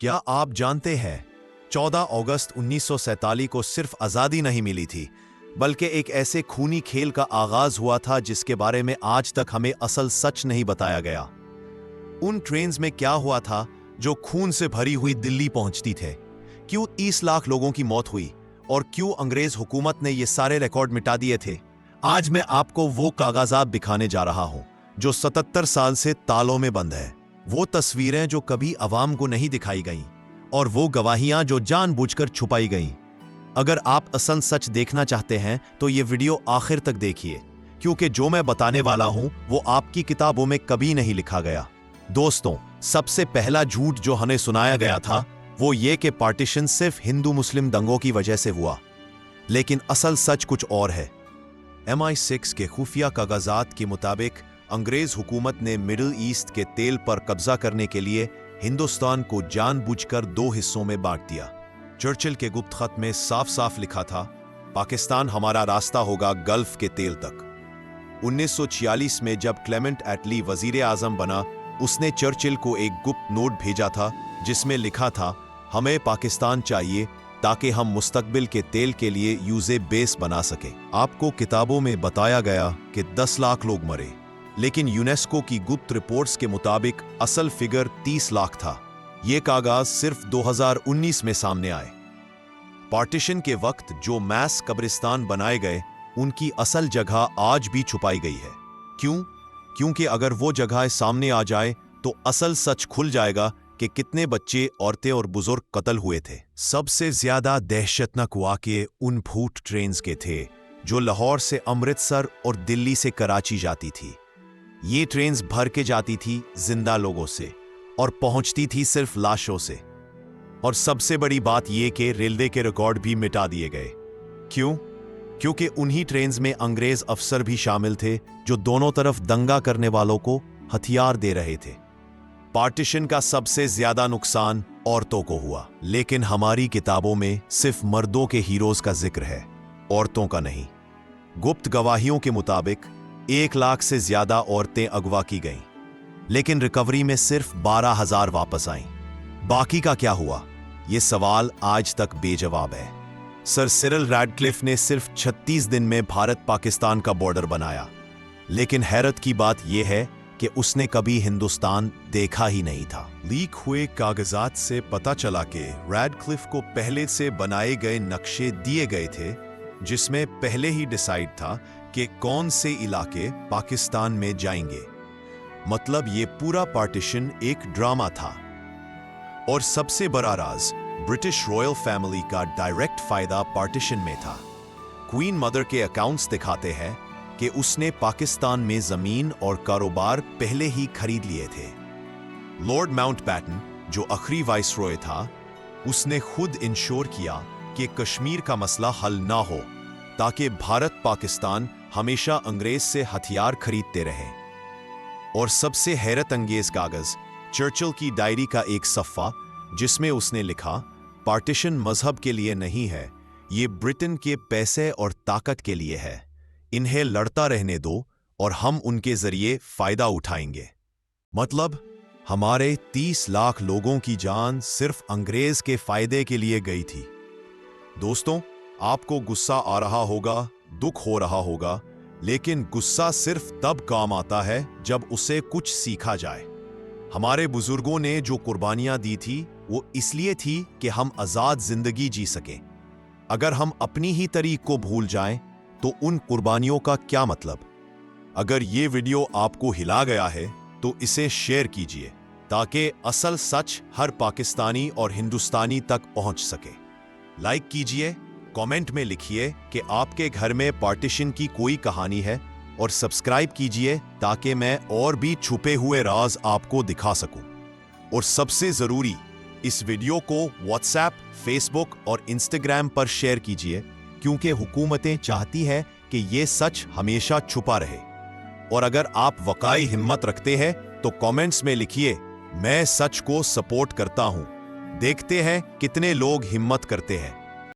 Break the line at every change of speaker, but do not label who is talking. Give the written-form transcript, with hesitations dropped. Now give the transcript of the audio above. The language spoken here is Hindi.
क्या आप जानते हैं 14 अगस्त 1947 को सिर्फ आज़ादी नहीं मिली थी, बल्कि एक ऐसे खूनी खेल का आगाज हुआ था जिसके बारे में आज तक हमें असल सच नहीं बताया गया। उन ट्रेन्स में क्या हुआ था जो खून से भरी हुई दिल्ली पहुंचती थे? क्यों 30 लाख लोगों की मौत हुई और क्यों अंग्रेज हुकूमत ने ये सारे रिकॉर्ड मिटा दिए थे? आज मैं आपको वो कागजात दिखाने जा रहा हूं जो 77 साल से तालों में बंद है, वो तस्वीरें जो कभी अवाम को नहीं दिखाई गईं और वो गवाहियां जो जानबूझकर छुपाई गईं। अगर आप असल सच देखना चाहते हैं तो ये वीडियो आखिर तक देखिए, क्योंकि जो मैं बताने वाला हूं वो आपकी किताबों में कभी नहीं लिखा गया। दोस्तों, सबसे पहला झूठ जो हमें सुनाया गया था वो ये कि पार्टीशन सिर्फ हिंदू मुस्लिम दंगों की वजह से हुआ, लेकिन असल सच कुछ और है। MI6 के खुफिया कागजात के मुताबिक अंग्रेज हुकूमत ने मिडिल ईस्ट के तेल पर कब्जा करने के लिए हिंदुस्तान को जानबूझकर 2 हिस्सों में बांट दिया। चर्चिल के गुप्त खत में साफ साफ लिखा था, पाकिस्तान हमारा रास्ता होगा गल्फ के तेल तक। 1946 में जब क्लेमेंट एटली वजीर आजम बना, उसने चर्चिल को एक गुप्त नोट भेजा था जिसमें लिखा था, हमें पाकिस्तान चाहिए ताकि हम मुस्तकबिल के तेल के लिए यूजे बेस बना सके। आपको किताबों में बताया गया कि 10 लाख लोग मरे, लेकिन यूनेस्को की गुप्त रिपोर्ट्स के मुताबिक असल फिगर 30 लाख था। ये कागज सिर्फ 2019 में सामने आए। पार्टीशन के वक्त जो मैस कब्रिस्तान बनाए गए, उनकी असल जगह आज भी छुपाई गई है। क्यों? क्योंकि अगर वो जगह सामने आ जाए तो असल सच खुल जाएगा कि कितने बच्चे, औरतें और बुजुर्ग कत्ल हुए थे। सबसे ज्यादा दहशतनाक वाक़ये उन भूत ट्रेन्स के थे जो लाहौर से अमृतसर और दिल्ली से कराची जाती थी। ये ट्रेन्स भर के जाती थी जिंदा लोगों से और पहुंचती थी सिर्फ लाशों से। और सबसे बड़ी बात यह कि रेलवे के रिकॉर्ड भी मिटा दिए गए। क्यों? क्योंकि उन्हीं ट्रेन्स में अंग्रेज अफसर भी शामिल थे जो दोनों तरफ दंगा करने वालों को हथियार दे रहे थे। पार्टीशन का सबसे ज्यादा नुकसान औरतों को हुआ, लेकिन हमारी किताबों में सिर्फ मर्दों के हीरोज का जिक्र है, औरतों का नहीं। गुप्त गवाहियों के मुताबिक 1 लाख से ज्यादा औरतें अगवा की गईं, लेकिन रिकवरी में सिर्फ 12,000 वापस आईं। बाकी का क्या हुआ? यह सवाल आज तक बेजवाब है। सर सिरिल रैडक्लिफ ने सिर्फ 36 दिन में भारत पाकिस्तान का बॉर्डर बनाया, लेकिन हैरत की बात यह है कि उसने कभी हिंदुस्तान देखा ही नहीं था। लीक हुए कागजात से पता चला कि रैडक्लिफ को पहले से बनाए गए नक्शे दिए गए थे, जिसमें पहले ही डिसाइड था कि कौन से इलाके पाकिस्तान में जाएंगे। मतलब ये पूरा पार्टीशन एक ड्रामा था। और सबसे बड़ा राज, ब्रिटिश रॉयल फैमिली का डायरेक्ट फायदा पार्टीशन में था। क्वीन मदर के अकाउंट्स दिखाते हैं कि उसने पाकिस्तान में जमीन और कारोबार पहले ही खरीद लिए थे। लॉर्ड माउंटबैटन, जो आखिरी वाइसरॉय था, उसने खुद इंश्योर किया कि कश्मीर का मसला हल ना हो, ताकि भारत पाकिस्तान हमेशा अंग्रेज से हथियार खरीदते रहे। और सबसे हैरत अंगेज कागज, चर्चिल की डायरी का एक सफ़ा, जिसमें उसने लिखा, पार्टीशन मजहब के लिए नहीं है, ये ब्रिटेन के पैसे और ताकत के लिए है। इन्हें लड़ता रहने दो और हम उनके जरिए फायदा उठाएंगे। मतलब हमारे 30 लाख लोगों की जान सिर्फ अंग्रेज के फायदे के लिए गई थी। दोस्तों, आपको गुस्सा आ रहा होगा, दुख हो रहा होगा, लेकिन गुस्सा सिर्फ तब काम आता है जब उसे कुछ सीखा जाए। हमारे बुजुर्गों ने जो कुर्बानियां दी थी वो इसलिए थी कि हम आजाद जिंदगी जी सकें। अगर हम अपनी ही तरीक को भूल जाएं तो उन कुर्बानियों का क्या मतलब? अगर ये वीडियो आपको हिला गया है तो इसे शेयर कीजिए ताकि असल सच हर पाकिस्तानी और हिंदुस्तानी तक पहुंच सके। लाइक कीजिए, कमेंट में लिखिए कि आपके घर में पार्टीशन की कोई कहानी है, और सब्सक्राइब कीजिए ताकि मैं और भी छुपे हुए राज आपको दिखा सकूं। और सबसे जरूरी, इस वीडियो को व्हाट्सएप, फेसबुक और इंस्टाग्राम पर शेयर कीजिए, क्योंकि हुकूमतें चाहती हैं कि ये सच हमेशा छुपा रहे। और अगर आप वकाई हिम्मत रखते हैं तो कमेंट्स में लिखिए, मैं सच को सपोर्ट करता हूं। देखते हैं कितने लोग हिम्मत करते हैं।